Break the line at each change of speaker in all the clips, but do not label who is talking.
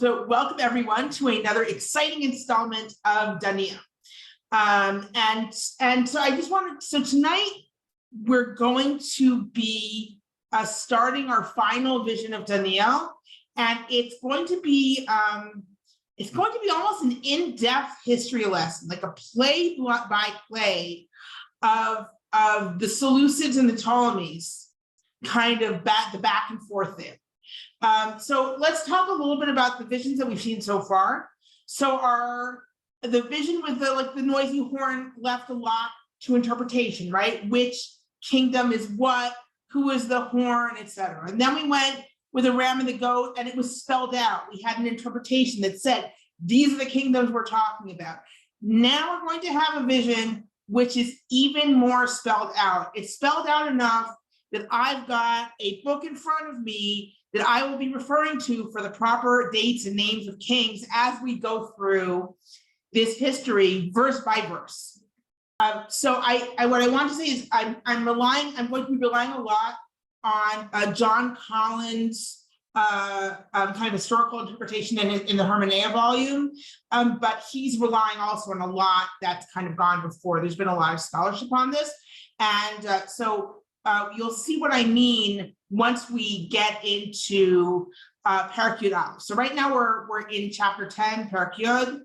So welcome everyone to another exciting installment of Daniel. And so I just wanted, so tonight we're going to be starting our final vision of Daniel, and it's going to be almost an in-depth history lesson, like a play by play of the Seleucids and the Ptolemies, kind of the back and forth there. So let's talk a little bit about the visions that we've seen so far. So the vision with the noisy horn left a lot to interpretation, right? Which kingdom is what, who is the horn, etc. And then we went with the ram and the goat, and it was spelled out. We had an interpretation that said, these are the kingdoms we're talking about. Now we're going to have a vision which is even more spelled out. It's spelled out enough that I've got a book in front of me that I will be referring to for the proper dates and names of kings as we go through this history verse by verse. So what I want to say is I'm going to be relying a lot on John Collins' kind of historical interpretation in the Hermeneia volume, but he's relying also on a lot that's kind of gone before. There's been a lot of scholarship on this, and so you'll see what I mean once we get into Perek Yud Aleph. So right now we're in chapter 10, Perek Yud,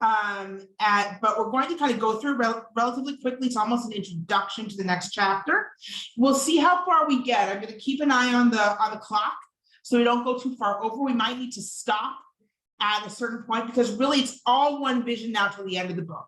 but we're going to kind of go through relatively quickly. It's almost an introduction to the next chapter. We'll see how far we get. I'm going to keep an eye on the clock so we don't go too far over. We might need to stop at a certain point because really it's all one vision now till the end of the book.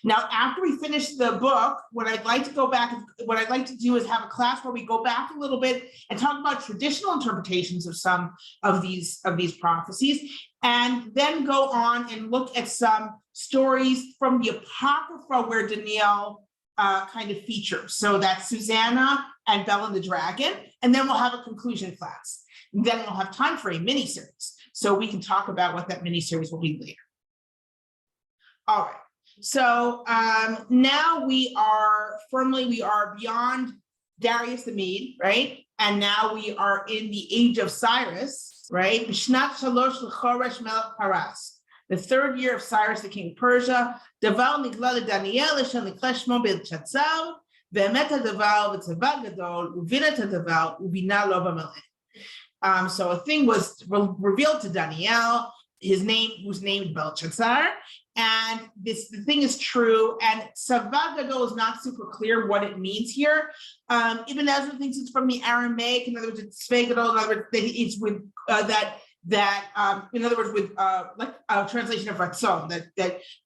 Now, after we finish the book, what I'd like to do is have a class where we go back a little bit and talk about traditional interpretations of some of these prophecies, and then go on and look at some stories from the Apocrypha where Daniel kind of features. So that's Susanna and Bel and the Dragon, and then we'll have a conclusion class. And then we'll have time for a mini-series, so we can talk about what that mini-series will be later. All right. So now we are beyond Darius the Mede, right? And now we are in the age of Cyrus, right? B'shnat shalosh l'choresh melech Paras, the third year of Cyrus, the king of Persia. Davar nigla leDaniel l'shem nikleshmo Belshazzar, ve'emet hadavar v'tzava gadol uvinat hadavar uvina lo b'melech. So a thing was revealed to Daniel, who's named Belshazzar. And the thing is true, and Tzava Gadol is not super clear what it means here. Ibn Ezra thinks it's from the Aramaic. In other words, it's Tzva Gadol. In other words, it's with in other words, with like a translation of Ratzon,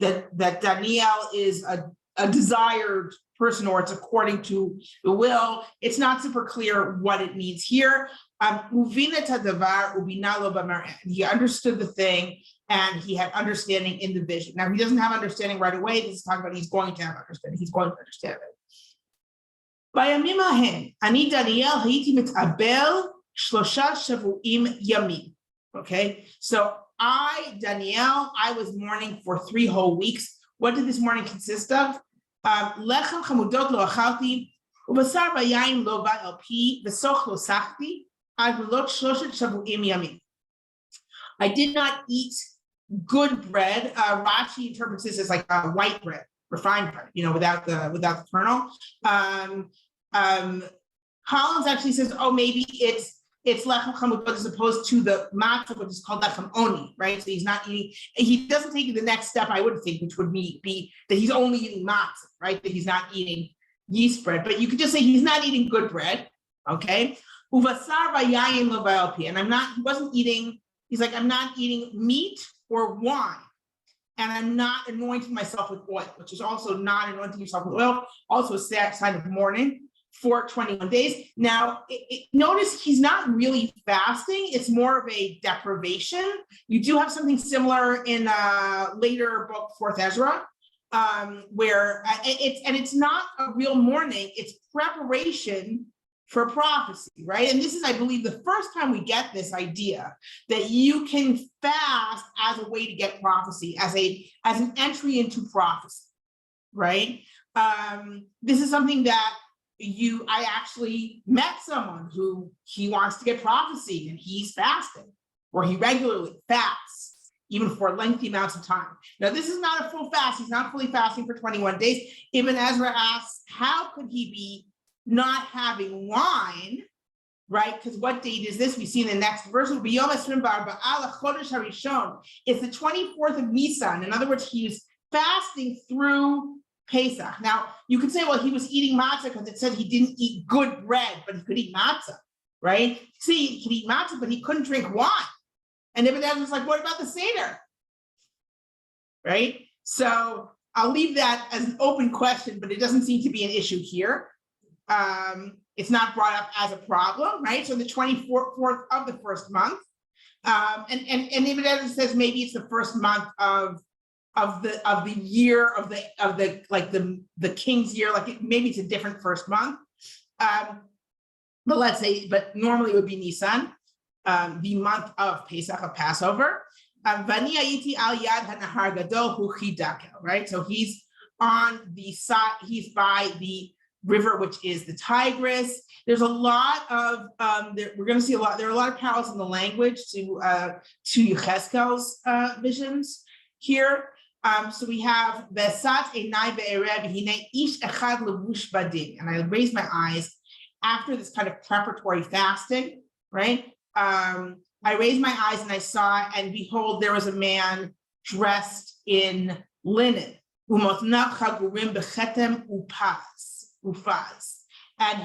that Daniel is a desired person, or it's according to the will. It's not super clear what it means here. Uvina tadavar ubina lo b'mareh. He understood the thing, and he had understanding in the vision. Now, he doesn't have understanding right away. This is talking about he's going to have understanding. He's going to understand it. Bayamim hahen, ani Daniel hayiti mit'abel shlosha shavuim yamim. Okay, so Daniel, I was mourning for 3 whole weeks. What did this mourning consist of? Lechem chamudot lo achalti, ubasar bayayim lo ba'al pi, v'soch lo sachti, ad velot shloshet shavuim yamim. I did not eat good bread. Rashi interprets this as like white bread, refined bread, without the kernel. Collins actually says, oh, maybe it's lechem chamudot as opposed to the matzah, which is called lechem oni, right? So he's not eating. He doesn't take the next step, I would think, which would be that he's only eating matzah, right? That he's not eating yeast bread. But you could just say he's not eating good bread, okay? Uvasar v'yayin lo ba'al pi, and he wasn't eating. He's like, I'm not eating meat or wine, and I'm not anointing myself with oil, which is also not anointing yourself with oil, also a sign of mourning for 21 days. Now, notice he's not really fasting. It's more of a deprivation. You do have something similar in a later book, 4th Ezra, where it's not a real mourning, it's preparation for prophecy, right? And this is, I believe, the first time we get this idea that you can fast as a way to get prophecy, as an entry into prophecy, right? This is something that I actually met someone who he wants to get prophecy and he's fasting, where he regularly fasts, even for lengthy amounts of time. Now, this is not a full fast. He's not fully fasting for 21 days. Ibn Ezra asks, how could he be not having wine, right? Because what date is this? We see in the next verse. It's the 24th of Nisan. In other words, he's fasting through Pesach. Now, you could say, well, he was eating matzah because it said he didn't eat good bread, but he could eat matzah, right? See, he could eat matzah, but he couldn't drink wine. And Ibn Ezra was like, what about the Seder? Right? So I'll leave that as an open question, but it doesn't seem to be an issue here. It's not brought up as a problem, right? So the 24th of the first month. And Ibn Ezra says maybe it's the first month of the year of the king's year, maybe it's a different first month. But normally it would be Nisan, the month of Pesach, of Passover. Right? So he's on the side, he's by the river, which is the Tigris. There's a lot of, we're going to see a lot, there are a lot of parallels in the language to Yechezkel's visions here. So we have Vesat Einai Ve'erev Hine Ish Echad Levush Badim, and I raised my eyes after this kind of preparatory fasting, right? I raised my eyes and I saw, and behold, there was a man dressed in linen, and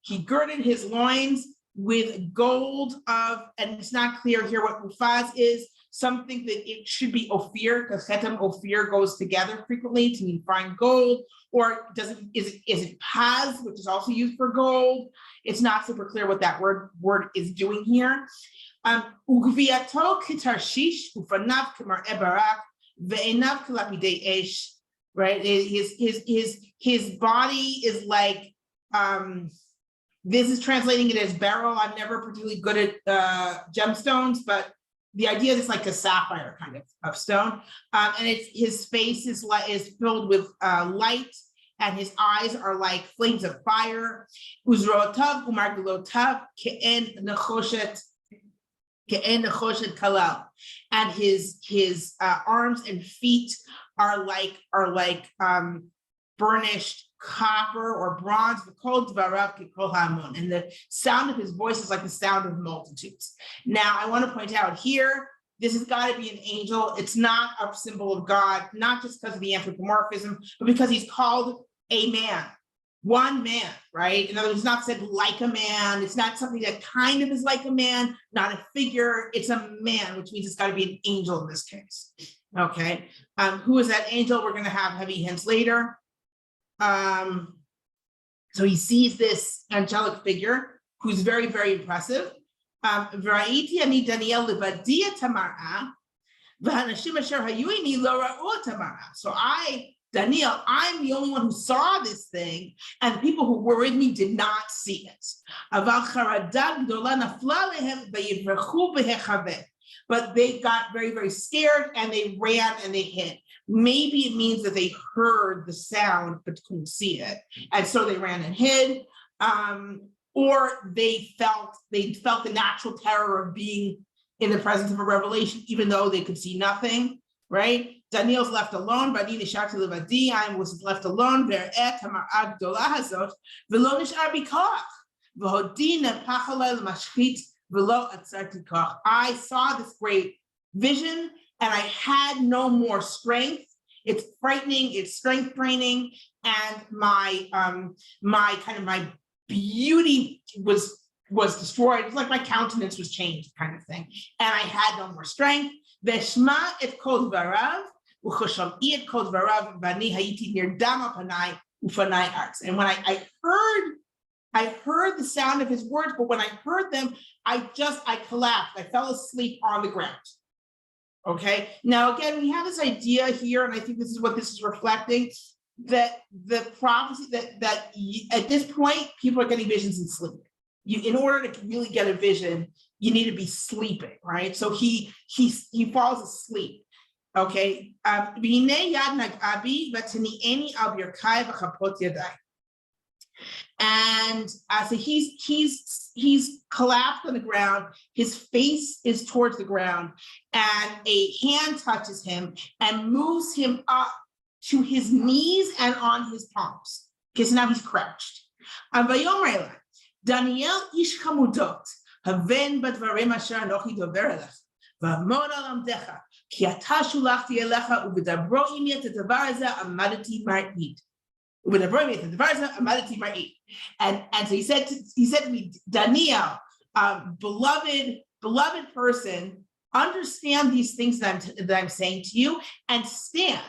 he girded his loins with gold and it's not clear here what ufaz is. Something that it should be ophir, because chetem ophir goes together frequently to mean fine gold, or is it paz, which is also used for gold? It's not super clear what that word is doing here. Ugviato kitarshish ufanav k'mar ebarak ve'enav k'lapidei esh. Right, his body is like, this is translating it as beryl. I'm never particularly good at gemstones, but the idea is like a sapphire kind of stone, and his face is filled with light, and his eyes are like flames of fire. Uzrotav umargulotav ke'en nechoshet kalal, and his arms and feet are like burnished copper or bronze. And the sound of his voice is like the sound of multitudes. Now, I want to point out here, this has got to be an angel. It's not a symbol of God, not just because of the anthropomorphism, but because he's called a man, one man, right? In other words, it's not said like a man. It's not something that kind of is like a man, not a figure. It's a man, which means it's got to be an angel in this case. Okay, who is that angel? We're going to have heavy hints later. So he sees this angelic figure who's very, very impressive. So I, Daniel, I'm the only one who saw this thing, and the people who were with me did not see it. But they got very, very scared and they ran and they hid. Maybe it means that they heard the sound but couldn't see it, and so they ran and hid. Or they felt the natural terror of being in the presence of a revelation, even though they could see nothing. Right? Daniel's left alone. I was left alone. I saw this great vision and I had no more strength. It's frightening, it's strength draining, and my beauty was destroyed. It's like my countenance was changed, kind of thing. And I had no more strength. Veshma et kol dvarav, uchosham'i et kol dvarav, v'ani hayiti nirdam al panai ufanai arts. And when I heard the sound of his words, but when I heard them, I collapsed. I fell asleep on the ground. Okay. Now, again, we have this idea here, and I think this is what this is reflecting, that the prophecy that at this point, people are getting visions in sleep. In order to really get a vision, you need to be sleeping, right? So he falls asleep. Okay. And so he's collapsed on the ground. His face is towards the ground, and a hand touches him and moves him up to his knees and on his palms. Okay, so now he's crouched. Daniel ish chamudot, haven badvarim asher anochi dover elech, va'amod al amdecha, ki ata shulachti elecha, u'v'dabro imi et hadavar hazeh amadati mar'id. And so he said to me, Daniel, beloved person, understand these things that I'm saying to you and stand,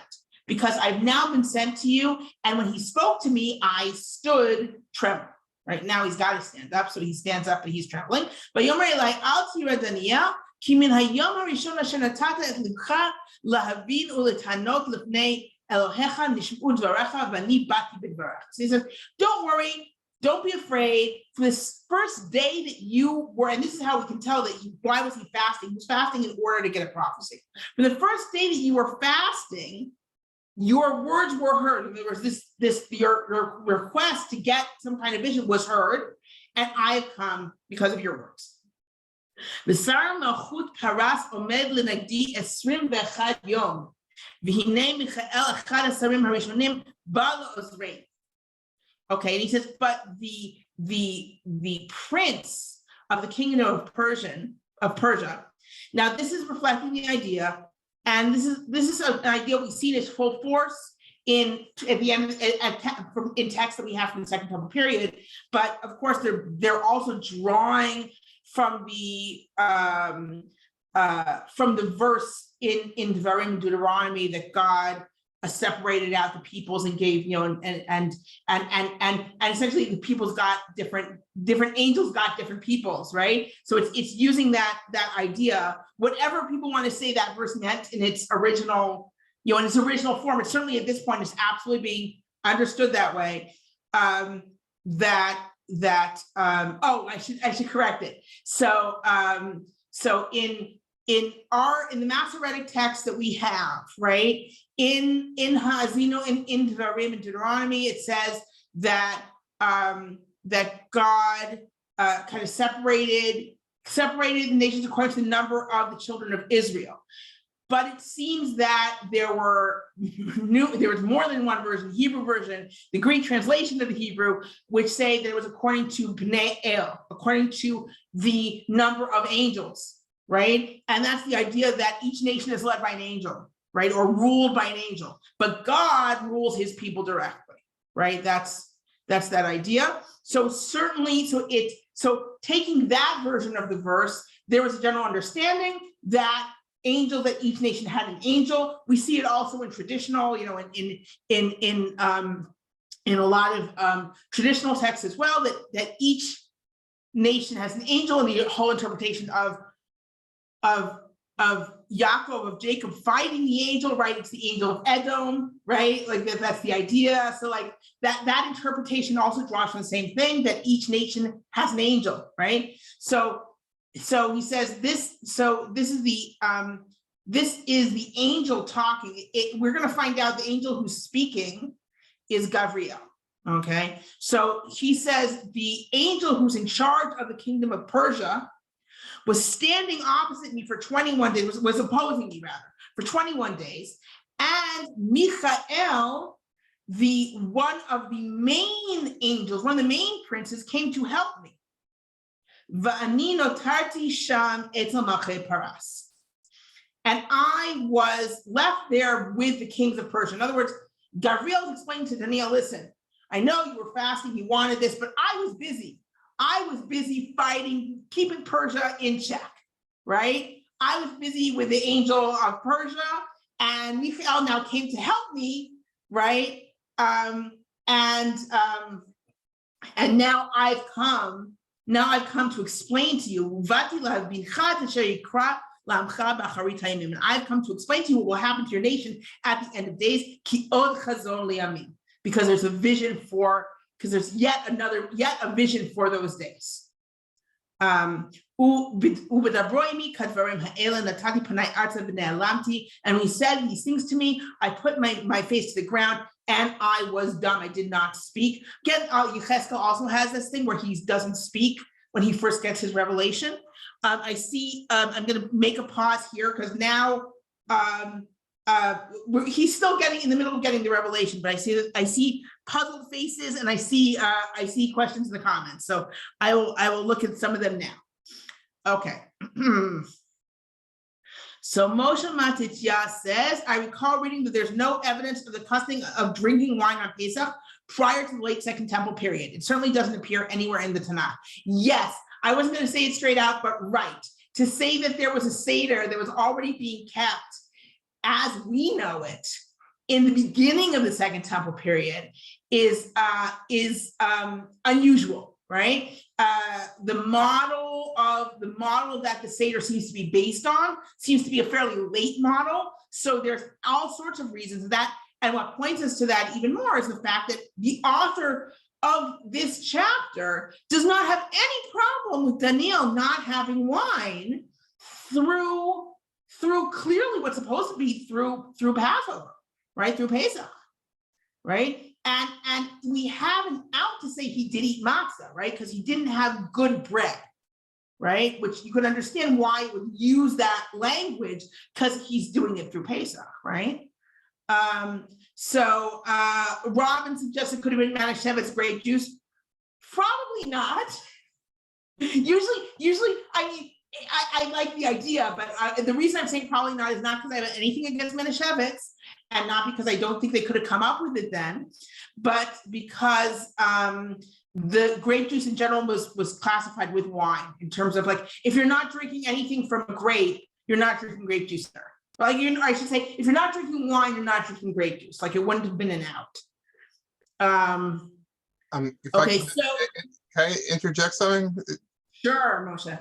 because I've now been sent to you. And when he spoke to me, I stood trembling. Right now he's got to stand up, so he stands up and he's trembling. But Yomer Elai al tira Daniel, ki min hayom harishon asher natata et libcha lahavin uletanot lifnei Elohecha nishmu dvarecha v'ani bati b'dvarech. So he says, don't worry, don't be afraid. For this first day that you were, and this is how we can tell that why was he fasting? He was fasting in order to get a prophecy. For the first day that you were fasting, your words were heard. In other words, your request to get some kind of vision was heard, and I've come because of your words. V'sar malchut paras omed l'nagdi 21 yom. Okay, and he says, but the prince of the kingdom of Persia. Now this is reflecting the idea, and this is an idea we've seen its full force in text that we have from the Second Temple period. But of course, they're also drawing from the verse in Devarim, Deuteronomy, that God separated out the peoples and gave, and essentially the peoples got different angels got different peoples, right? So it's using that idea, whatever people want to say that verse meant in its original, in its original form. It certainly at this point is absolutely being understood that way. I should correct it. So in the Masoretic text that we have, right, in Ha'azino, in Devarim and Deuteronomy, it says that that God kind of separated the nations according to the number of the children of Israel. But it seems that there was more than one version, Hebrew version, the Greek translation of the Hebrew, which say that it was according to Bnei El, according to the number of angels. Right? And that's the idea that each nation is led by an angel, right? Or ruled by an angel, but God rules his people directly, right? That's that idea. So certainly, so taking that version of the verse, there was a general understanding that each nation had an angel. We see it also in traditional, in a lot of traditional texts as well, that each nation has an angel, and the whole interpretation of Yaakov, of Jacob fighting the angel, right? It's the angel of Edom, right? Like that's the idea. So like that interpretation also draws from the same thing, that each nation has an angel, right? So he says this. So this is the angel talking. We're going to find out the angel who's speaking is Gabriel. Okay, so he says the angel who's in charge of the kingdom of Persia was standing opposite me for 21 days, was opposing me rather, for 21 days. And Michael, one of the main angels, one of the main princes, came to help me. Va'ani notarti sham etzel malchei paras. And I was left there with the kings of Persia. In other words, Gabriel explained to Daniel, listen, I know you were fasting, you wanted this, but I was busy. I was busy fighting, keeping Persia in check, right? I was busy with the angel of Persia, and Michael now came to help me, right? And now I've come to explain to you, and I've come to explain to you what will happen to your nation at the end of days, because there's a vision because there's yet a vision for those days. And we said these things to me, I put my face to the ground, and I was dumb. I did not speak. Again, Yechezkel also has this thing where he doesn't speak when he first gets his revelation. I see, I'm going to make a pause here because now he's still getting in the middle of getting the revelation, but I see puzzled faces and I see questions in the comments. So I will look at some of them now. Okay. So Moshe Matitya says, I recall reading that there's no evidence of the custom of drinking wine on Pesach prior to the late Second Temple period. It certainly doesn't appear anywhere in the Tanakh. Yes, I wasn't going to say it straight out, but right. To say that there was a Seder that was already being kept as we know it in the beginning of the Second Temple period is unusual, right? The model that the Seder seems to be based on seems to be a fairly late model. So there's all sorts of reasons that, and what points us to that even more is the fact that the author of this chapter does not have any problem with Daniel not having wine through clearly what's supposed to be through Passover, right? Through Pesach, right? And we have an out to say he did eat matzah, right? Because he didn't have good bread, right? Which you could understand why it would use that language because he's doing it through Pesach, right? So Robin suggests it could have been Manischewitz grape juice. Probably not. Usually, I mean, I like the idea, but the reason I'm saying probably not is not because I have anything against Manischewitz, and not because I don't think they could have come up with it then, but because the grape juice in general was classified with wine in terms of like, if you're not drinking anything from a grape, you're not drinking grape juice there. Like, I should say, if you're not drinking wine, you're not drinking grape juice. Like, it wouldn't have been an out. Okay, so
can I interject something?
Sure, Moshe.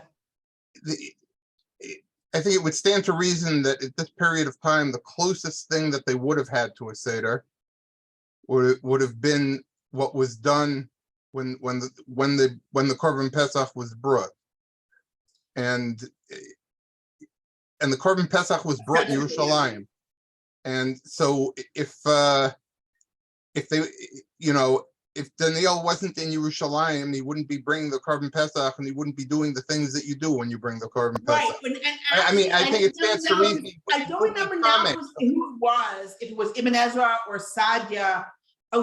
I think it would stand to reason that at this period of time, the closest thing that they would have had to a Seder would have been what was done when the Korban Pesach was brought, and the Korban Pesach was brought in Yerushalayim, and so if they, if Daniel wasn't in Yerushalayim, he wouldn't be bringing the Korban Pesach, and he wouldn't be doing the things that you do when you bring the Korban Pesach.
Right.
I think it stands to reason.
I don't remember now who it was, if it was Ibn Ezra or Sadia. Oh,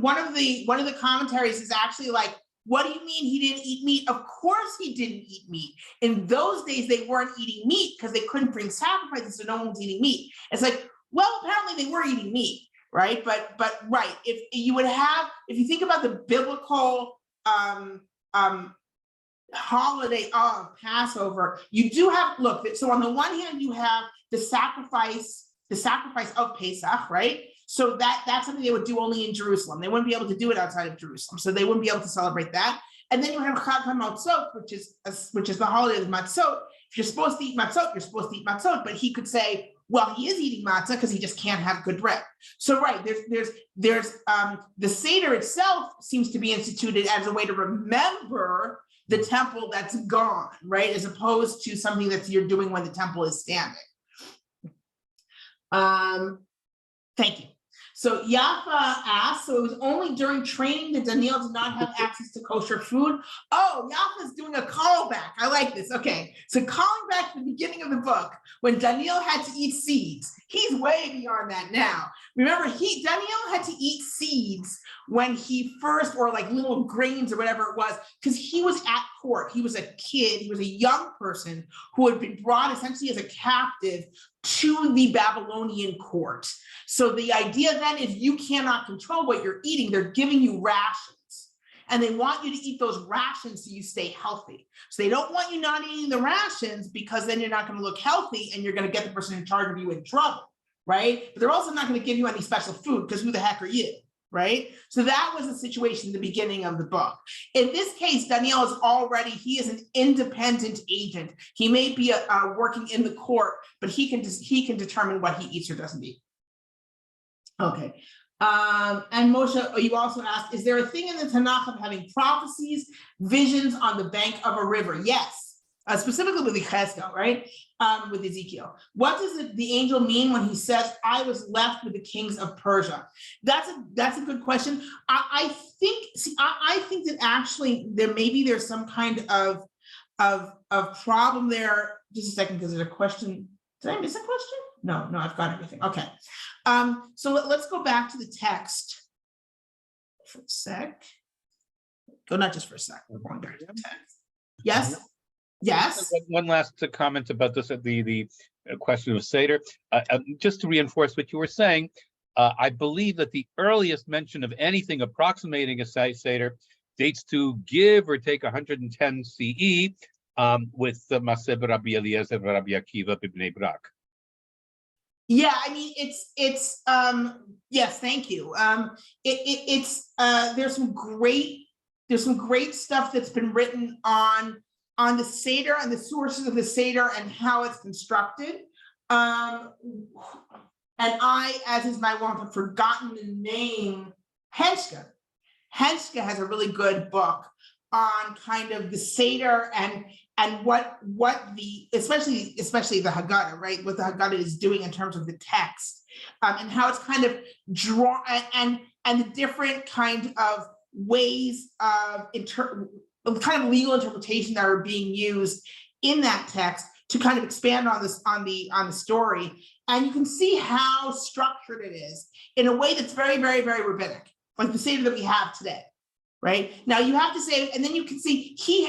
one of the commentaries is actually like, what do you mean he didn't eat meat? Of course he didn't eat meat. In those days, they weren't eating meat because they couldn't bring sacrifices, so no one was eating meat. It's like, well, apparently they were eating meat. Right, but right, if you think about the biblical holiday of Passover, you do have, look, so on the one hand you have the sacrifice of Pesach, right? So that's something they would do only in Jerusalem. They wouldn't be able to do it outside of Jerusalem, so they wouldn't be able to celebrate that. And then you have Chag HaMatzot, which is the holiday of Matzot. If you're supposed to eat matzot, you're supposed to eat matzot, but he could say, well, he is eating matzah because he just can't have good bread. So right, there's the Seder itself seems to be instituted as a way to remember the temple that's gone, right? As opposed to something that you're doing when the temple is standing. Thank you. So Yafa asked, so it was only during training that Daniel did not have access to kosher food. Oh, Yafa's doing a callback. I like this. Okay, so calling back to the beginning of the book when Daniel had to eat seeds. He's way beyond that now. Remember, Daniel had to eat seeds when he first, or like little grains or whatever it was, because he was at court. He was a kid. He was a young person who had been brought essentially as a captive to the Babylonian court. So the idea then is you cannot control what you're eating. They're giving you rations, and they want you to eat those rations so you stay healthy. So they don't want you not eating the rations because then you're not going to look healthy and you're going to get the person in charge of you in trouble, right? But they're also not going to give you any special food because who the heck are you, right? So that was the situation in the beginning of the book. In this case, Daniel he is an independent agent. He may be working in the court, but he can determine what he eats or doesn't eat. Okay. And Moshe, you also asked, is there a thing in the Tanakh of having prophecies, visions on the bank of a river? Yes. specifically with Ezekiel, right? With Ezekiel. What does the angel mean when he says, "I was left with the kings of Persia"? That's a good question. I think that actually there's some kind of problem there. Just a second, because there's a question. Did I miss a question? No, I've got everything. Okay. So let's go back to the text for a sec. Go, not just for a sec. We're going back to the text. Yes. Yes.
One last comment about this, the question of Seder. Just to reinforce what you were saying, I believe that the earliest mention of anything approximating a Seder dates to give or take 110 CE with the Maseh Rabbi Eliezer Rabbi Akiva b'Bnei Brak.
Yeah, I mean, it's yes, thank you. There's some great stuff that's been written on the Seder and the sources of the Seder and how it's constructed. And I, as is my wont, have forgotten the name. Henschke has a really good book on kind of the Seder and what the especially the Haggadah, right? What the Haggadah is doing in terms of the text, and how it's kind of drawn and the different kind of ways of kind of legal interpretation that are being used in that text to kind of expand on this on the story. And you can see how structured it is in a way that's very, very, very rabbinic, like the Seder that we have today. Right now, you have to say, and then you can see he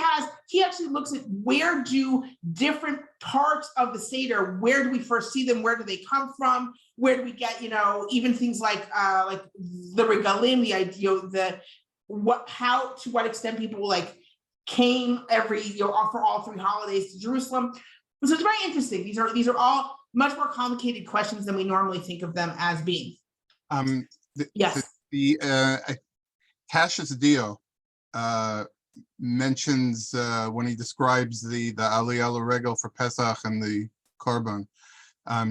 actually looks at where do different parts of the Seder, where do we first see them, where do they come from, where do we get, even things like the regalim, the idea, how to what extent people like came every for all 3 holidays to Jerusalem. So it's very interesting. These are all much more complicated questions than we normally think of them as being. Yes.
Cassius Dio mentions when he describes the Aliyah L'Regel for Pesach and the Korban,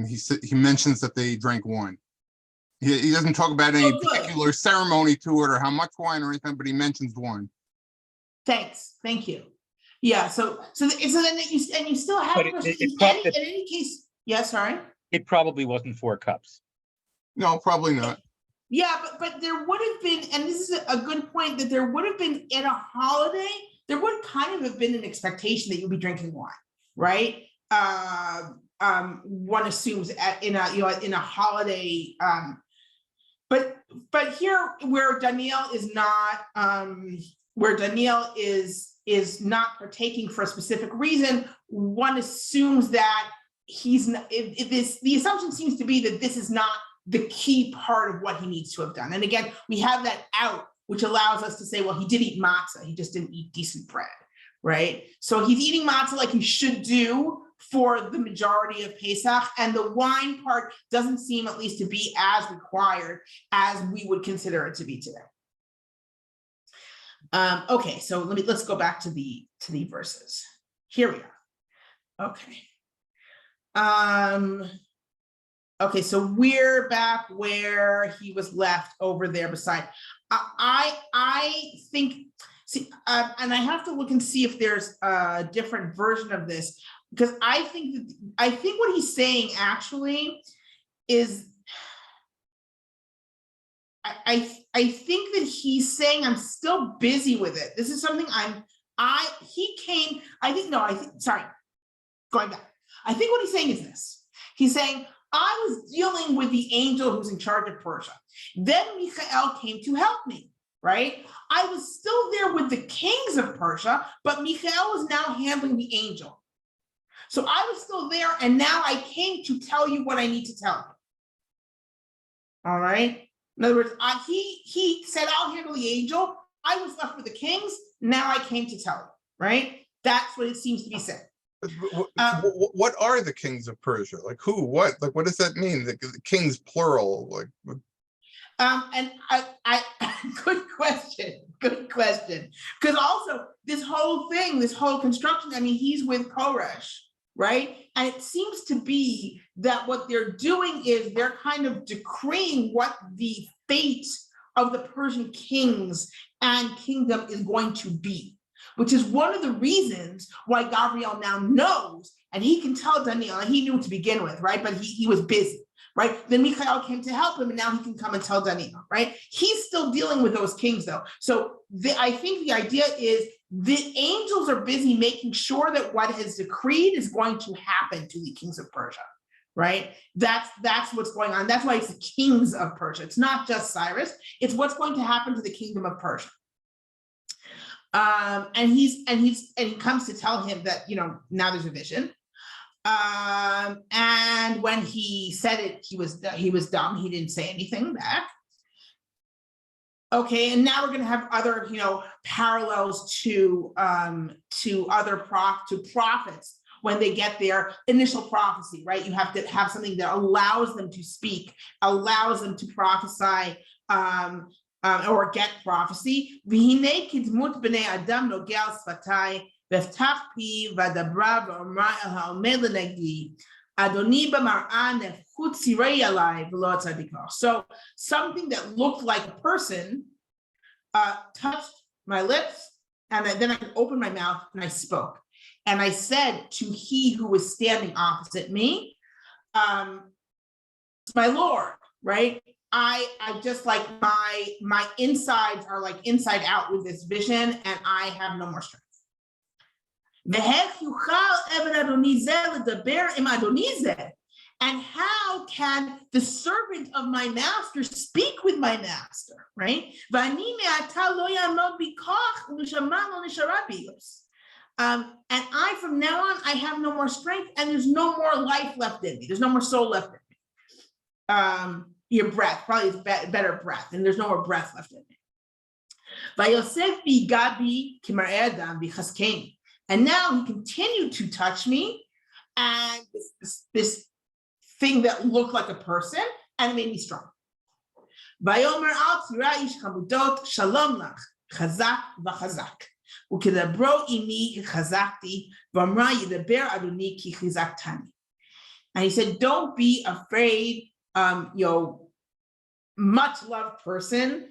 he mentions that they drank wine. He doesn't talk about any particular ceremony to it or how much wine or anything, but he mentions wine.
Thanks, thank you. Yeah, so then you still have in any case. Yeah, sorry.
It probably wasn't 4 cups.
No, probably not.
Yeah, but there would have been, and this is a good point, that there would have been in a holiday, there would kind of have been an expectation that you'd be drinking wine, right? One assumes in a holiday, but here where Daniel is not, partaking for a specific reason, one assumes that he's not. The assumption seems to be that this is not the key part of what he needs to have done. And again, we have that out, which allows us to say, well, he did eat matzah. He just didn't eat decent bread, right? So he's eating matzah like he should do for the majority of Pesach. And the wine part doesn't seem at least to be as required as we would consider it to be today. Okay, so let's go back to the verses. Here we are. Okay. Okay, so we're back where he was left over there beside. I think, and I have to look and see if there's a different version of this, because I think what he's saying actually is, I think that he's saying I'm still busy with it. This is something going back. I think what he's saying is this. He's saying, I was dealing with the angel who's in charge of Persia. Then Michael came to help me, right? I was still there with the kings of Persia, but Michael was now handling the angel. So I was still there, and now I came to tell you what I need to tell you. All right? In other words, he said, I'll handle the angel. I was left with the kings. Now I came to tell you, right? That's what it seems to be saying.
What are the kings of Persia? Like who? What? Like what does that mean? The kings plural? Like.
And I good question. Because also this whole construction. I mean, he's with Koresh, right? And it seems to be that what they're doing is they're kind of decreeing what the fate of the Persian kings and kingdom is going to be. which is one of the reasons why Gabriel now knows, and he can tell Daniel, and he knew to begin with, right? But he was busy, right? Then Michael came to help him, and now he can come and tell Daniel, right? He's still dealing with those kings, though. So I think the idea is the angels are busy making sure that what is decreed is going to happen to the kings of Persia, right? That's what's going on. That's why it's the kings of Persia. It's not just Cyrus. It's what's going to happen to the kingdom of Persia. And he comes to tell him that, now there's a vision. And when he said it, he was dumb. He didn't say anything back. Okay, and now we're going to have other, parallels to prophets when they get their initial prophecy, right? You have to have something that allows them to speak, allows them to prophesy, or get prophecy. V'hinei kidmut b'nei adam nogel sfatai v'ftach pi v'adabra v'omra el ha'omed l'negdi adoni b'mar'ah nefchut tzirei alai v'lo tzadiko. So something that looked like a person touched my lips, and then I could open my mouth and I spoke. And I said to he who was standing opposite me, my Lord, right? I just like my insides are like inside out with this vision, and I have no more strength. And how can the servant of my master speak with my master, right? And I, from now on, I have no more strength, and there's no more life left in me. There's no more soul left in me. Your breath, probably is better breath, and there's no more breath left in me. And now he continued to touch me, and this thing that looked like a person, and it made me strong. Shalom lach, chazak v'chazak. And he said, don't be afraid, much loved person.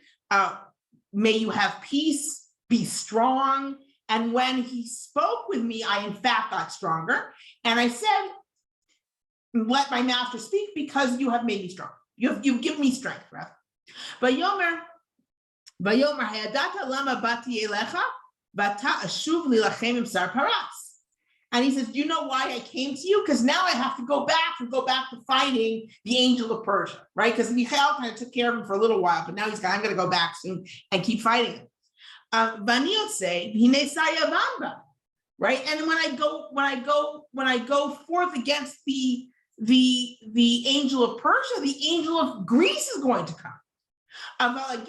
May you have peace, be strong. And when he spoke with me, I in fact got stronger. And I said, let my master speak, because you have made me strong. You've given me strength, rather. Vayomer hayadata lama bati elecha vata ashuv lilachem im sar paras. And he says, do you know why I came to you? Because now I have to go back to fighting the angel of Persia, right? Because Michael kind of took care of him for a little while, but now I'm going to go back soon and keep fighting him. Vanil say, right? And when I go forth against the angel of Persia, the angel of Greece is going to come. But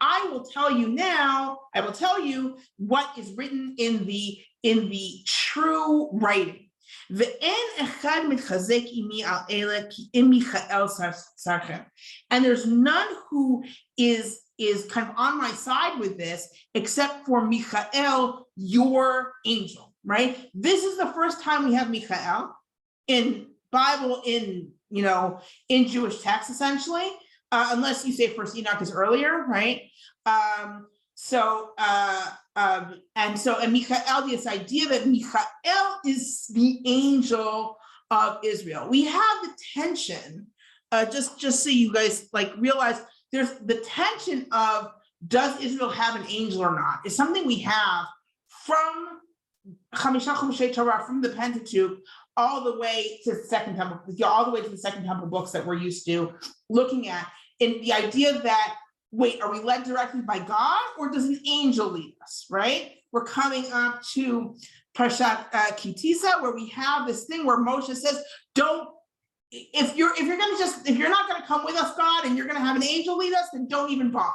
I will tell you now, I will tell you what is written in the true writing. And there's none who is kind of on my side with this, except for Michael, your angel, right? This is the first time we have Michael in Bible, in Jewish text, essentially, unless you say First Enoch is earlier, right? And Michael, this idea that Michael is the angel of Israel. We have the tension, just so you guys realize, there's the tension of, does Israel have an angel or not? It's something we have from Chamisha Chumshei Torah, from the Pentateuch, all the way to the Second Temple, all the way to the Second Temple books that we're used to looking at. In the idea that, wait, are we led directly by God, or does an angel lead us, right? We're coming up to Parshat Kitisa, where we have this thing where Moshe says, if you're not going to come with us, God, and you're going to have an angel lead us, then don't even bother,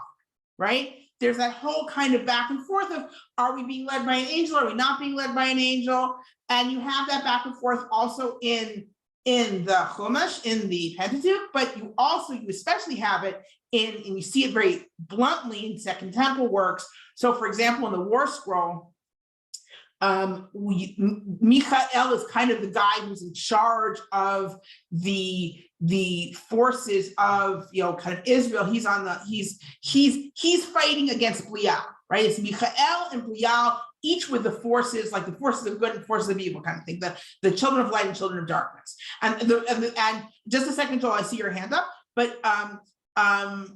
right? There's that whole kind of back and forth of, are we being led by an angel? Are we not being led by an angel? And you have that back and forth also in the Chumash, in the Pentateuch, but you especially have it and you see it very bluntly in Second Temple works. So for example, in the War Scroll, Michael is kind of the guy who's in charge of the forces of kind of Israel. He's fighting against Belial, right? It's Michael and Belial, each with the forces, like the forces of good and forces of evil kind of thing, the children of light and children of darkness. And just a second, Joel, I see your hand up, but and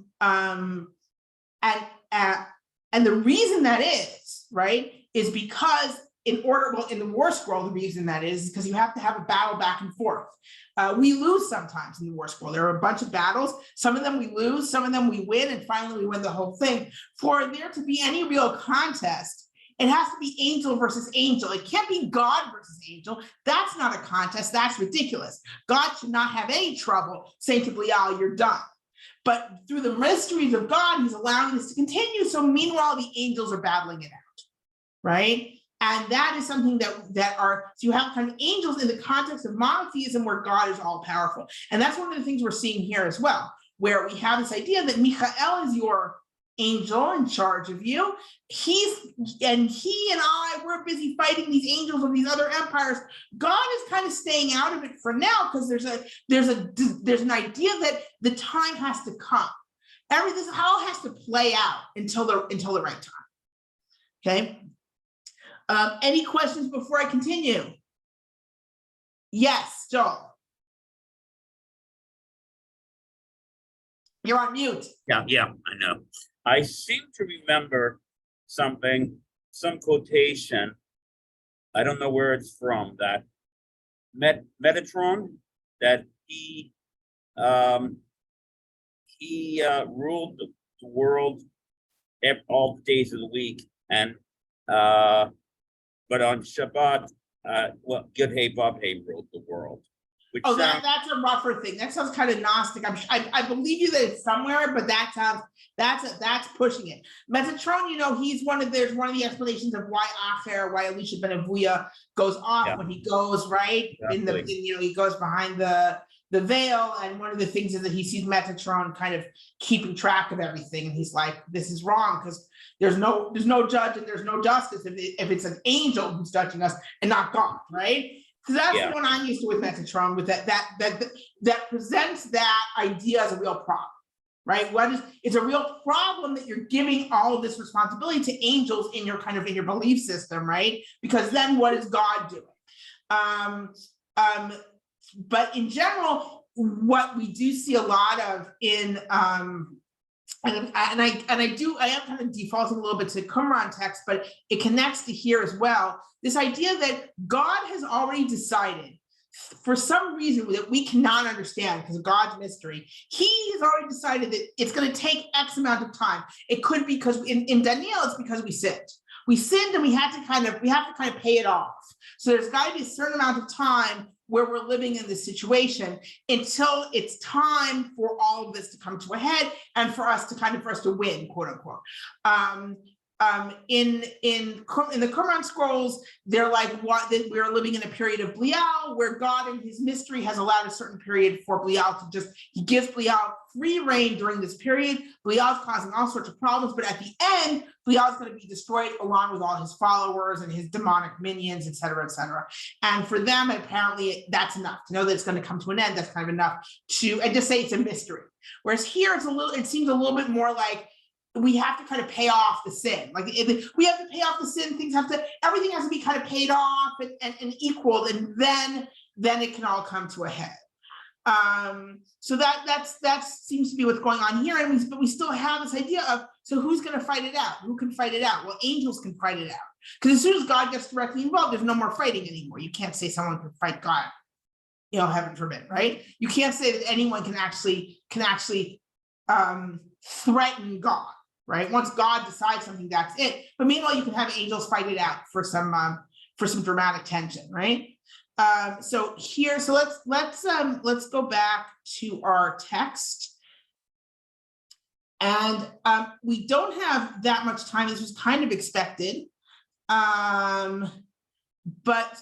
the reason that is, right, is because in the war scroll, the reason that is because you have to have a battle back and forth. We lose sometimes in the war scroll. There are a bunch of battles. Some of them we lose, some of them we win, and finally we win the whole thing. For there to be any real contest, it has to be angel versus angel. It can't be God versus angel. That's not a contest. That's ridiculous. God should not have any trouble saying to Belial, you're done. But through the mysteries of God, he's allowing this to continue. So meanwhile, the angels are battling it out, right? And that is something so you have kind of angels in the context of monotheism where God is all powerful. And that's one of the things we're seeing here as well, where we have this idea that Michael is your angel in charge of you. He and I, we're busy fighting these angels of these other empires. God is kind of staying out of it for now because there's an idea that the time has to come. Everything all has to play out until the right time. Okay. Any questions before I continue? Yes, Joel. You're on mute.
Yeah, I know. I seem to remember some quotation. I don't know where it's from. That Metatron, that he ruled the world all the days of the week, and but on Shabbat, Yud-Hey Vav-Hey ruled the world.
That's a rougher thing. That sounds kind of Gnostic. I believe you that it's somewhere, but that's pushing it. Metatron, he's there's one of the explanations of why Elisha ben Avuya goes off when he goes right exactly. He goes behind the veil, and one of the things is that he sees Metatron kind of keeping track of everything, and he's like, this is wrong because there's no judge and there's no justice if it's an angel who's judging us and not God, right? Because that's the one I'm used to with Metatron, with that presents that idea as a real problem, right? It's a real problem that you're giving all of this responsibility to angels in your belief system, right? Because then what is God doing? But in general, what we do see a lot of in I am kind of defaulting a little bit to Qumran text, but it connects to here as well. This idea that God has already decided, for some reason that we cannot understand because of God's mystery, he has already decided that it's going to take X amount of time. It could be because in Daniel, it's because we sinned. We sinned and we have to kind of pay it off. So there's got to be a certain amount of time where we're living in this situation until it's time for all of this to come to a head and for us to win, quote unquote. In the Qumran scrolls, they're like, we're living in a period of Belial, where God in his mystery has allowed a certain period for Belial he gives Belial free reign during this period. Belial's causing all sorts of problems, but at the end, Belial's going to be destroyed along with all his followers and his demonic minions, et cetera, et cetera. And for them, apparently, that's enough to know that it's going to come to an end. That's kind of enough and just say it's a mystery. Whereas here, it seems a little bit more like we have to kind of pay off the sin. Like we have to pay off the sin. Everything has to be kind of paid off and equaled, and then it can all come to a head. So that seems to be what's going on here, but we still have this idea of, so who's going to fight it out? Who can fight it out? Well, angels can fight it out, because as soon as God gets directly involved, there's no more fighting anymore. You can't say someone can fight God, heaven forbid, right? You can't say that anyone can actually threaten God, right? Once God decides something, that's it. But meanwhile, you can have angels fight it out for some dramatic tension, right? So let's go back to our text. And we don't have that much time. This was kind of expected. But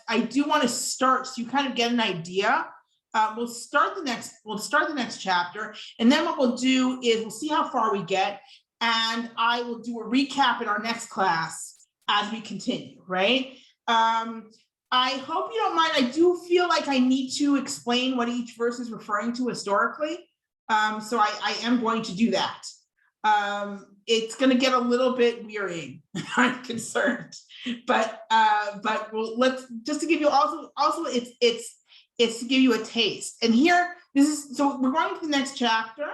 I do want to start, so you kind of get an idea. We'll start the next chapter, and then what we'll do is we'll see how far we get, and I will do a recap in our next class as we continue, right? I hope you don't mind. I do feel like I need to explain what each verse is referring to historically. So I am going to do that. it's going to get a little bit wearying. I'm concerned, but let's just to give you also it's to give you a taste. And here, so we're going to the next chapter,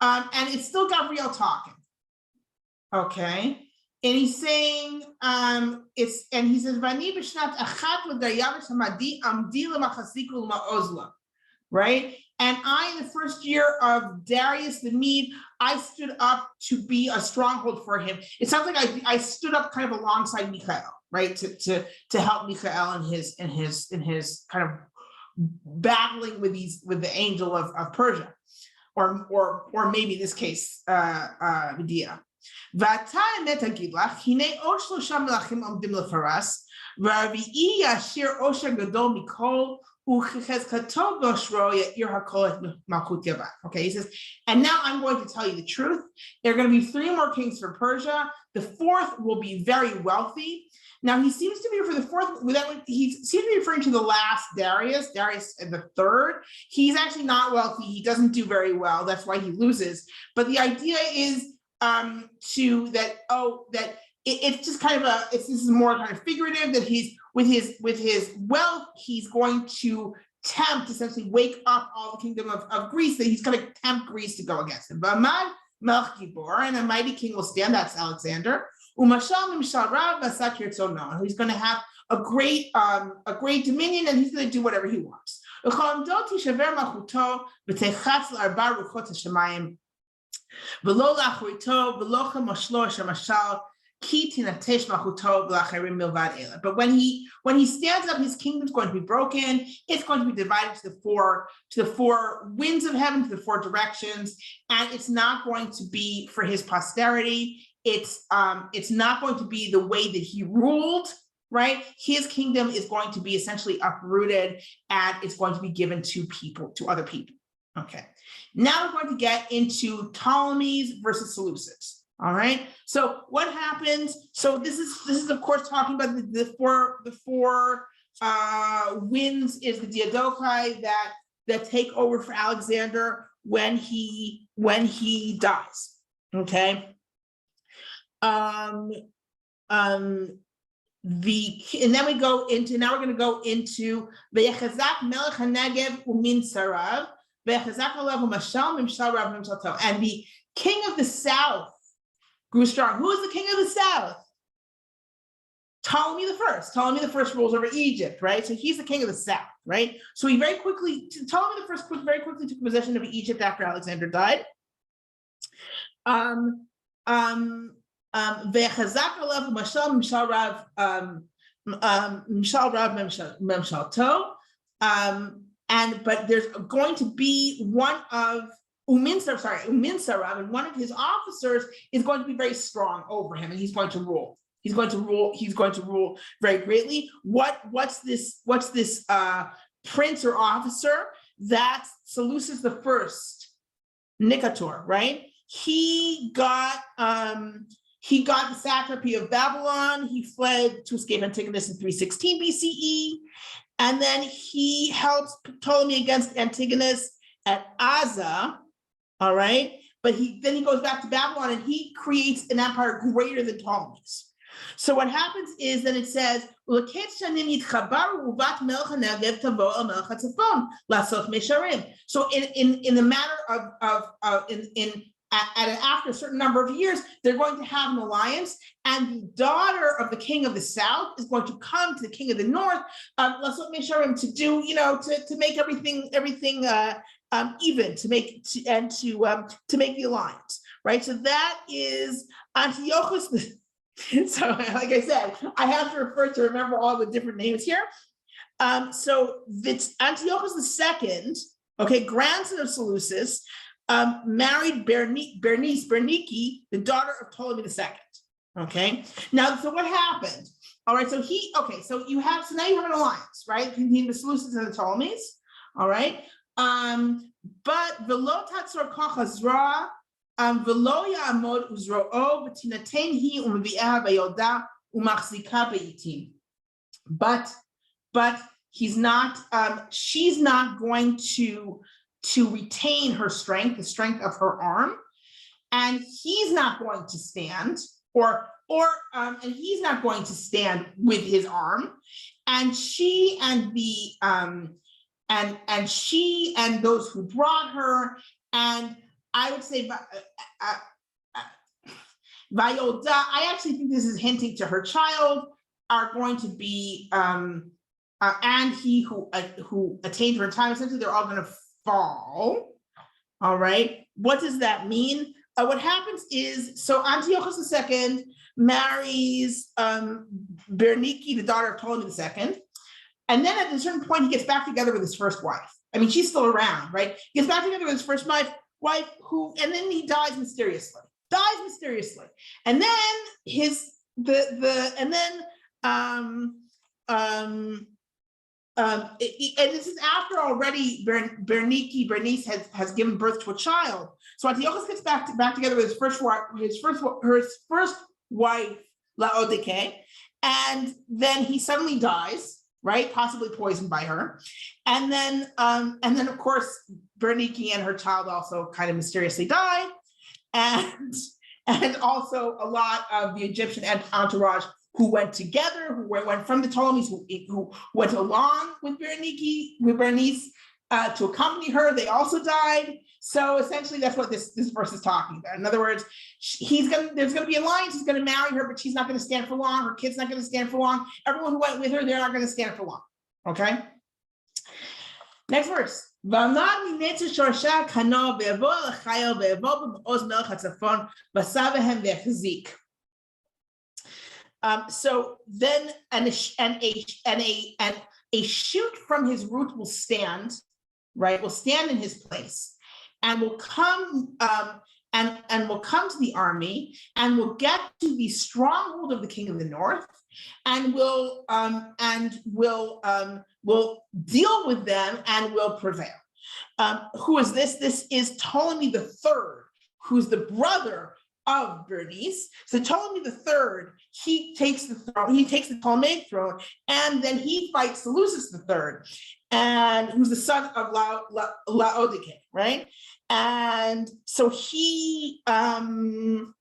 and it's still Gabriel talking. Okay, and he's saying, he says, "Vani b'shnat achat l'dayavish hamadi amdi l'machasiku l'ma'ozla," right? And I, in the first year of Darius the Mede, I stood up to be a stronghold for him. It sounds like I stood up kind of alongside Michael, right, to help Michael in his kind of battling with the angel of Persia, or maybe in this case, Medea. ואתה אמת אגיד לך, הנה עוד 3 מלכים עומדים לפרס, והרביעי ישיר עושר גדול מכל, וכחזקתו באושרו יאיר הכל את מלכות יוון. Okay, he says, and now I'm going to tell you the truth. There are going to be 3 more kings for Persia. The 4th will be very wealthy. Now he seems to be for the 4th, he seems to be referring to the last Darius the 3rd. He's actually not wealthy. He doesn't do very well. That's why he loses. But the idea is it's just kind of this is more kind of figurative, that he's with his wealth, he's going to essentially wake up all the kingdom of Greece, that he's going to tempt Greece to go against him. V'amad melech gibor, and a mighty king will stand, that's Alexander. Umashal mimshal rav v'asak yirtzono, he's going to have a great dominion, and he's going to do whatever he wants. V'chol tishaver malchuto v'techatz l'arba ruchot hashamayim. But when he stands up, his kingdom is going to be broken. It's going to be divided to the four winds of heaven, to the 4 directions, and it's not going to be for his posterity. It's not going to be the way that he ruled, right? His kingdom is going to be essentially uprooted, and it's going to be given to other people. Okay. Now we're going to get into Ptolemies versus Seleucids. All right. So what happens? So this is of course talking about the four winds, is the Diadochi that take over for Alexander when he dies. Okay. And then we're going to go into the Vayechazak Melech HaNegev Umin Sarav. And the king of the south grew strong. Who is the king of the south? Ptolemy the First. Ptolemy the First rules over Egypt, right? So he's the king of the south, right? So Ptolemy the First very quickly took possession of Egypt after Alexander died. But there's going to be one of Uminsarav, and one of his officers is going to be very strong over him, and he's going to rule. He's going to rule very greatly. What's this prince or officer? That's Seleucid the First, Nicator, right? He got the satrapy of Babylon. He fled to escape Antigonus in 316 BCE. And then he helps Ptolemy against Antigonus at Aza, all right? But then he goes back to Babylon, and he creates an empire greater than Ptolemy's. So what happens is that it says, so in the matter after a certain number of years, they're going to have an alliance, and the daughter of the king of the south is going to come to the king of the north, to do, to make everything even, to make the alliance, right? So that is Antiochus. So, like I said, I have to remember all the different names here. So it's Antiochus II, okay, grandson of Seleucus, married Bernike, the daughter of Ptolemy II. Okay. Now, so what happened? All right. So now you have an alliance, right, between the Seleucids and the Ptolemies. All right. But velo tatzor koch hazra, velo ya'amod uzro'o v'tinaten hi u'mevi'eha v'yoda u'machzika be'itim. But he's not. She's not going to retain her strength, the strength of her arm, and he's not going to stand, and he's not going to stand with his arm, and she and the and she and those who brought her, and I would say Vayolda, I actually think this is hinting to her child, are going to be and he who attained her in time. Essentially, they're all going to fall. All right. What does that mean? What happens is, so Antiochus II marries Bernike, the daughter of Ptolemy II. And then at a certain point, he gets back together with his first wife. I mean, she's still around, right? He gets back together with his first wife who, and then he dies mysteriously. And then and this is after already Bernice has given birth to a child. So Antiochus gets back together with his first wife, Laodike, and then he suddenly dies, right? Possibly poisoned by her. And then of course, Bernike and her child also kind of mysteriously died. And also a lot of the Egyptian entourage who went together, who went from the Ptolemies, who went along with Bernice to accompany her, they also died. So essentially that's what this verse is talking about. In other words, there's gonna be an alliance, he's gonna marry her, but she's not gonna stand for long, her kid's not gonna stand for long, everyone who went with her, they're not gonna stand for long, okay? Next verse. So then a shoot from his root will stand, right? Will stand in his place, and will come and will come to the army, and will get to the stronghold of the king of the north, and will deal with them and will prevail. Who is this? This is Ptolemy III, who's the brother of Bernice. So Ptolemy III, he takes the throne, he takes the Ptolemaic throne, and then he fights Seleucid III, and who's the son of Laodike, right? And so he does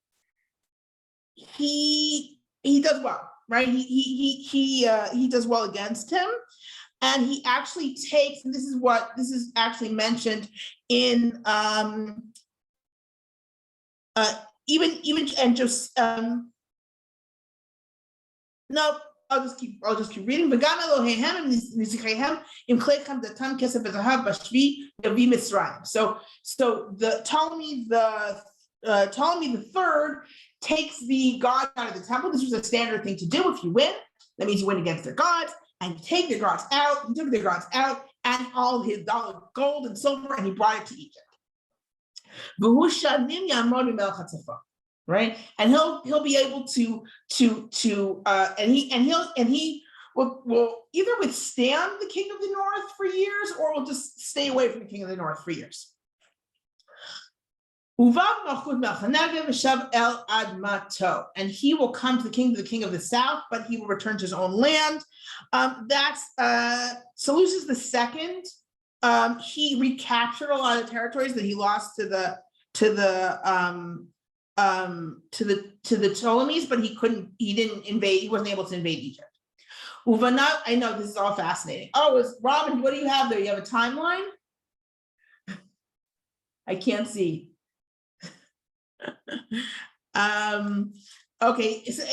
well, right? He does well against him, and he actually takes, and this is actually mentioned in even and just no, I'll just keep reading. So the Ptolemy the third takes the gods out of the temple. This was a standard thing to do. If you win, that means you win against their gods, and you take their gods out. He took their gods out and all his gold and silver, and he brought it to Egypt. Right, and he'll be able to and he will either withstand the king of the north for years, or will just stay away from the king of the north for years. And he will come to the king of the south, but he will return to his own land. That's Seleucid II. He recaptured a lot of territories that he lost to the Ptolemies, but he wasn't able to invade Egypt. Uvanat, I know this is all fascinating. Oh, Robin, what do you have there? You have a timeline? I can't see. Okay, so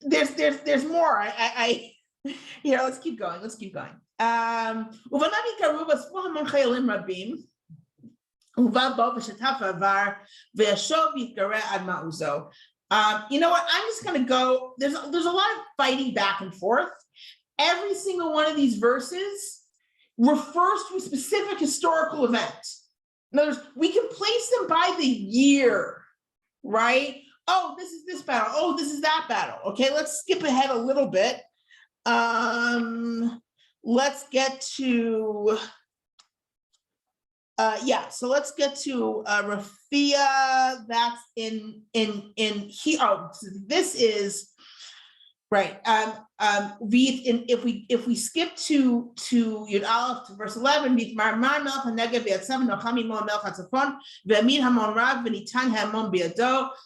there's more. Here, let's keep going. You know what? I'm just going to go. There's a lot of fighting back and forth. Every single one of these verses refers to a specific historical event. In other words, we can place them by the year, right? Oh, this is this battle. Oh, this is that battle. Okay, let's skip ahead a little bit. Let's get to so let's get to Raphia. That's in here. Oh, so this is Right. If we skip to Yud Aleph to verse 11,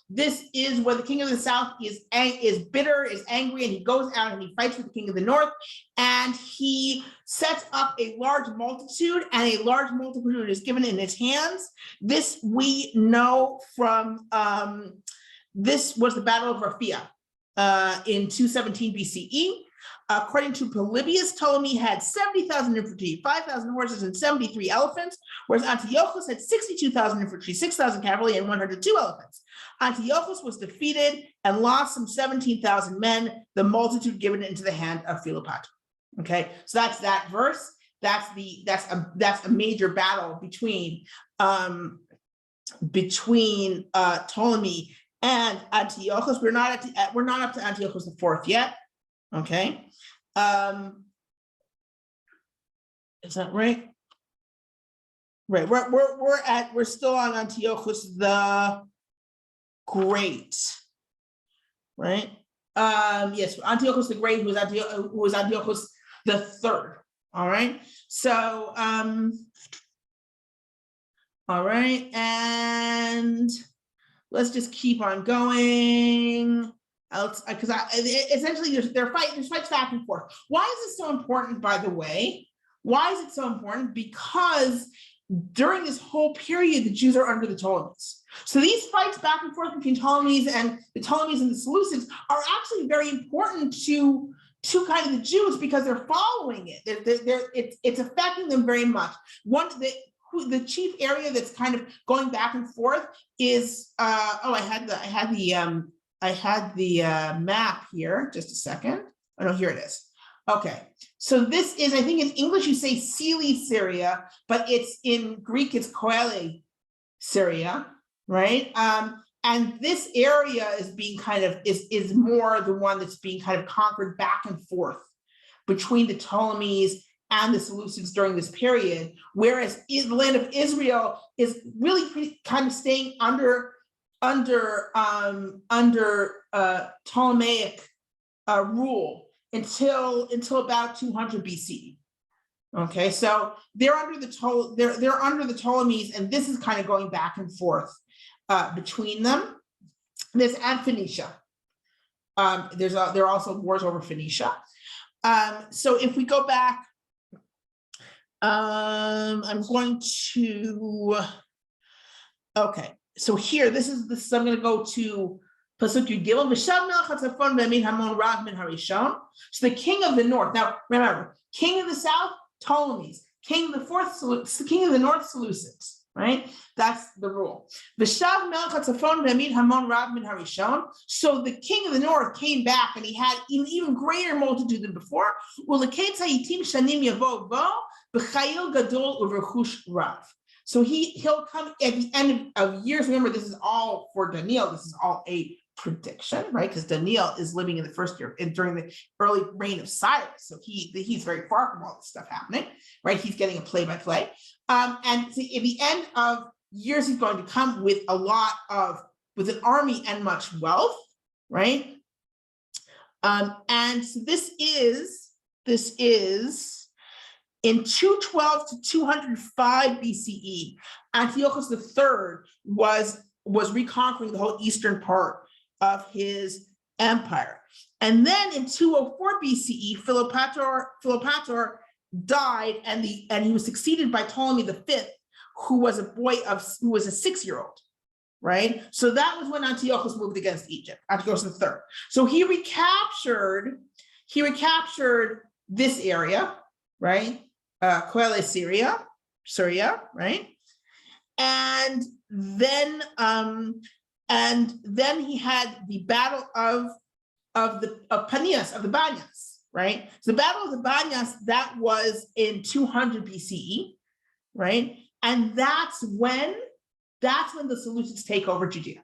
this is where the king of the south is bitter, is angry, and he goes out and he fights with the king of the north, and he sets up a large multitude, and a large multitude is given in his hands. This we know from this was the Battle of Raphia. In 217 BCE, according to Polybius, Ptolemy had 70,000 infantry, 5,000 horses, and 73 elephants, whereas Antiochus had 62,000 infantry, 6,000 cavalry, and 102 elephants. Antiochus was defeated and lost some 17,000 men, the multitude given into the hand of Philopator. Okay, so that's that verse. That's a major battle between Ptolemy and Antiochus. We're not up to Antiochus IV yet. Okay. Is that right? Right. We're still on Antiochus the Great. Right. Yes, Antiochus the Great, who was Antiochus the Third. All right. So all right, and let's just keep on going. Because essentially there's fights back and forth. Why is it so important, by the way? Why is it so important? Because during this whole period, the Jews are under the Ptolemies. So these fights back and forth between Ptolemies and the Seleucids are actually very important to kind of the Jews, because they're following it. It's affecting them very much. The chief area that's kind of going back and forth is I had the map here. Just a second. Oh no, here it is. Okay, so this is, I think in English you say Syria, but it's in Greek it's Koele Syria, right? And this area is being kind of is more the one that's being kind of conquered back and forth between the Ptolemies and the Seleucids during this period, whereas the land of Israel is really kind of staying under Ptolemaic rule until about 200 BC. Okay, so they're under the Ptolemies, and this is kind of going back and forth between them. There's and Phoenicia. There are also wars over Phoenicia. So if we go back. I'm going to, okay, so here, I'm going to go to Pasuk Yud. So the king of the north, now remember, king of the south, Ptolemies, king of the north, Seleucids, right? That's the rule. So the king of the north came back and he had an even greater multitude than before. So he'll come at the end of years. Remember, this is all for Daniel. This is all a prediction, right? Because Daniel is living in the first year during the early reign of Cyrus. So he's very far from all this stuff happening, right? He's getting a play-by-play. And so at the end of years, he's going to come with with an army and much wealth, right? And so this is in 212 to 205 BCE, Antiochus III was reconquering the whole eastern part of his empire. And then in 204 BCE, Philopator died, and he was succeeded by Ptolemy V, who was a 6-year-old, right? So that was when Antiochus moved against Egypt, Antiochus III. So he recaptured this area, right? Koele Syria, right? And then he had the battle of Panias, of the Banyas, right? So the battle of the Banyas, that was in 200 BCE, right? And that's when the Seleucids take over Judea.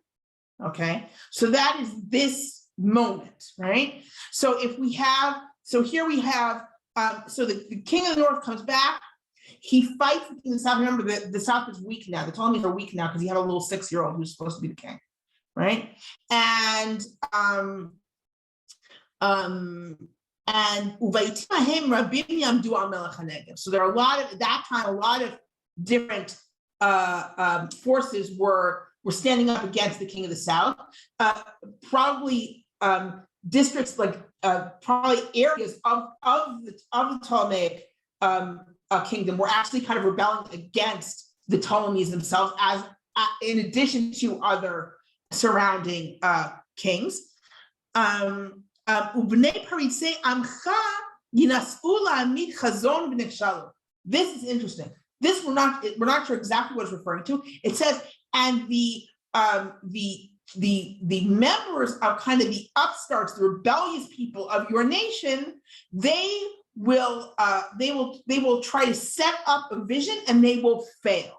Okay, so that is this moment, right? So here we have, so the king of the north comes back. He fights the king of the south. Remember, the south is weak now. The Ptolemies are weak now because you have a little 6-year-old who's supposed to be the king, right? And And so there are a lot of, at that time, a lot of different forces were standing up against the king of the south. Probably districts like probably areas of the Ptolemaic kingdom were actually kind of rebelling against the Ptolemies themselves, as in addition to other surrounding kings. This is interesting. This we're not sure exactly what it's referring to. It says, and the members of kind of the upstarts, the rebellious people of your nation, they will try to set up a vision and they will fail.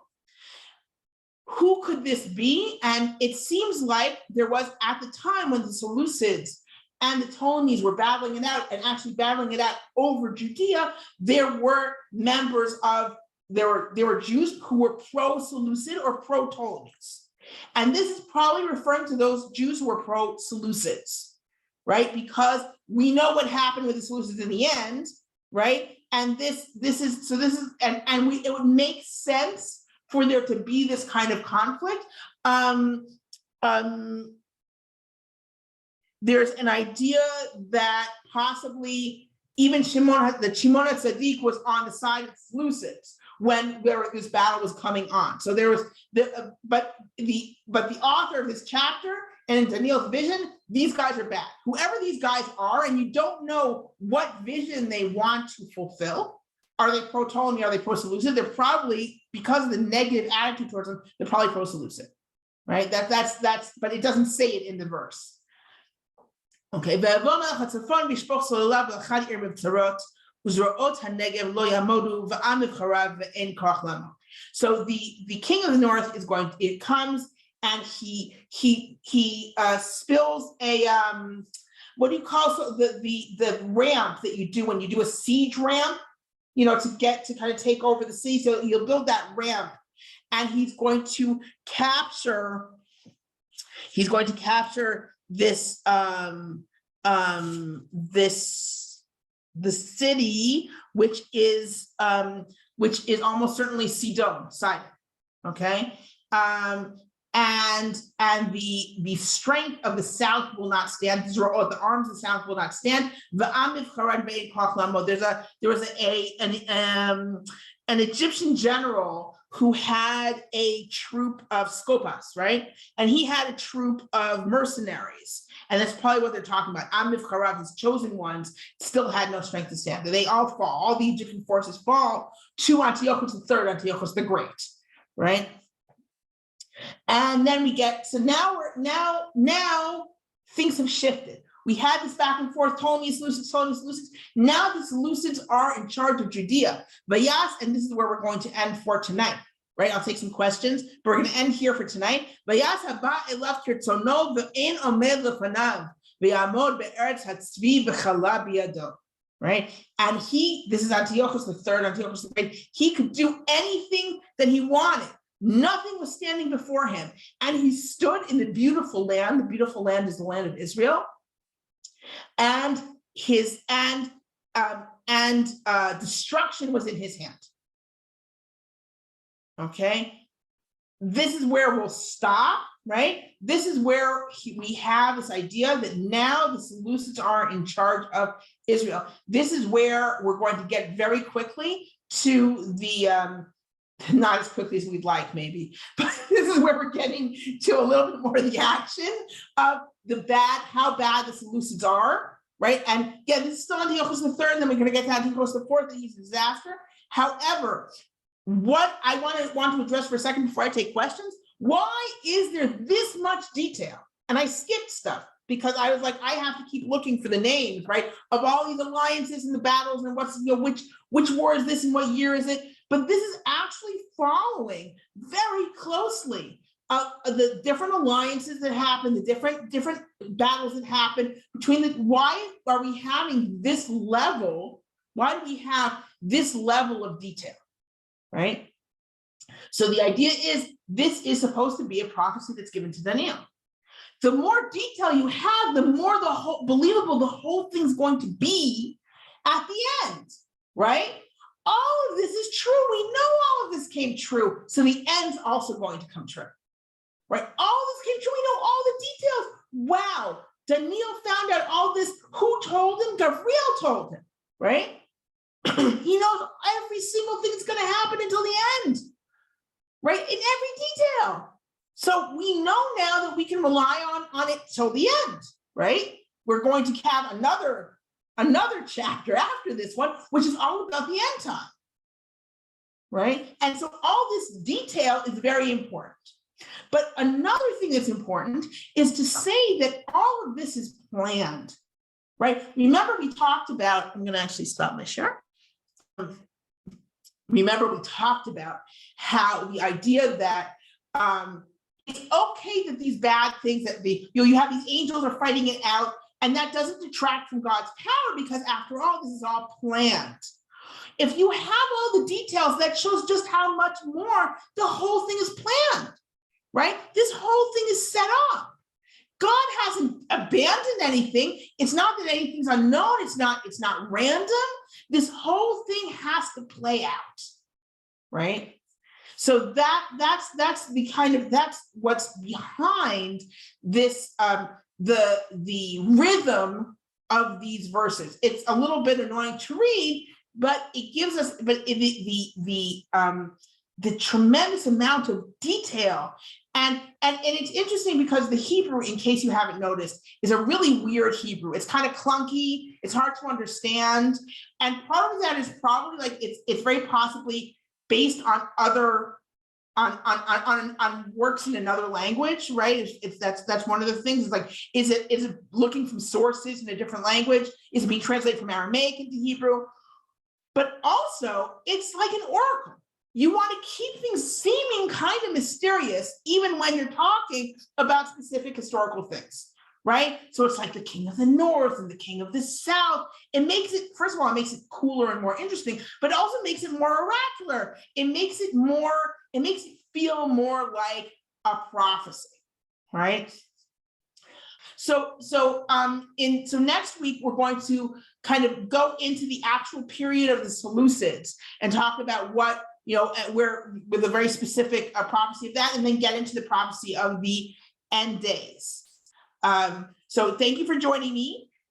Who could this be? And it seems like there was, at the time when the Seleucids and the Ptolemies were battling it out, and actually battling it out over Judea, there were members of, there were Jews who were pro-Seleucid or pro-Ptolemies. And this is probably referring to those Jews who were pro-Seleucids, right? Because we know what happened with the Seleucids in the end, right? And it would make sense for there to be this kind of conflict. There's an idea that possibly even Shimon HaTzadik was on the side of the Seleucids when this battle was coming on. So there was, but the author of this chapter and in Daniel's vision, these guys are bad. Whoever these guys are, and you don't know what vision they want to fulfill. Are they pro-Ptolemy? Are they pro-Seleucid? They're probably, because of the negative attitude towards them, they're probably pro-Seleucid, right? That's, but it doesn't say it in the verse. Okay. So the king of the north is going. It comes and he spills a what do you call the ramp that you do when you do a siege ramp? You know, to kind of take over the city. So he'll build that ramp, and he's going to capture this the city, which is almost certainly Sidon. Okay. And the strength of the south will not stand. The arms of the south will not stand. There was an Egyptian general who had a troop of Skopas, right? And he had a troop of mercenaries. And that's probably what they're talking about. Amif Karav, his chosen ones, still had no strength to stand. They all fall. All the Egyptian forces fall to Antiochus III, Antiochus the Great, right? And then we get, so now things have shifted. We had this back and forth, Ptolemies, Seleucids. Now the Seleucids are in charge of Judea. Vayas, and this is where we're going to end for tonight, right? I'll take some questions, but we're going to end here for tonight. Vayas haba elav kirtzono ve'en omed lefanav ve'amod be'eretz hatzvi v'chala biyado, right? And this is Antiochus III, Antiochus the Great. He could do anything that he wanted. Nothing was standing before him. And he stood in the beautiful land. The beautiful land is the land of Israel. And destruction was in his hand. Okay. This is where we'll stop, right? This is where we have this idea that now the Seleucids are in charge of Israel. This is where we're going to get very quickly to the, not as quickly as we'd like, maybe, but this is where we're getting to a little bit more of the action of how bad the Seleucids are, right? And yeah, this is still Antiochus III, and then we're going to get to Antiochus IV, that he's a disaster. However, what I want to address for a second before I take questions, why is there this much detail? And I skipped stuff because I was like, I have to keep looking for the names, right, of all these alliances and the battles and what's, which war is this and what year is it? But this is actually following very closely the different alliances that happen, the different battles that happen between why are we having this level? Why do we have this level of detail, right? So the idea is this is supposed to be a prophecy that's given to Daniel. the more detail you have, the more the whole believable the whole thing's going to be at the end, right? All of this is true. We know all of this came true. So the end's also going to come true, right? All of this came true. We know all the details. Wow. Daniel found out all this. Who told him? Gabriel told him, right? He knows every single thing that's going to happen until the end, right? In every detail. So we know now that we can rely on it till the end, right? We're going to have another chapter after this one, which is all about the end time, right? And so all this detail is very important. But another thing that's important is to say that all of this is planned, right? Remember we talked about, I'm going to actually stop my share. Remember we talked about how the idea that it's okay that these bad things that you have these angels are fighting it out, and that doesn't detract from God's power, because after all, this is all planned. If you have all the details, that shows just how much more the whole thing is planned, right? This whole thing is set up. God hasn't abandoned anything. It's not that anything's unknown. It's not random. This whole thing has to play out, right? So that's the kind of, that's what's behind this, the rhythm of these verses. It's a little bit annoying to read, but it gives us, the tremendous amount of detail. And it's interesting because the Hebrew, in case you haven't noticed, is a really weird Hebrew. It's kind of clunky. It's hard to understand. And part of that is probably like, it's very possibly based on other, on works in another language, right? That's one of the things. Is like, is it looking from sources in a different language? Is it being translated from Aramaic into Hebrew? But also, it's like an oracle. You want to keep things seeming kind of mysterious, even when you're talking about specific historical things, right? So it's like the king of the north and the king of the south. It makes it, first of all, it makes it cooler and more interesting, but it also makes it more oracular. It makes it feel more like a prophecy, right? So next week, we're going to kind of go into the actual period of the Seleucids and talk about what, where, with a very specific prophecy of that, and then get into the prophecy of the end days. So thank you for joining me.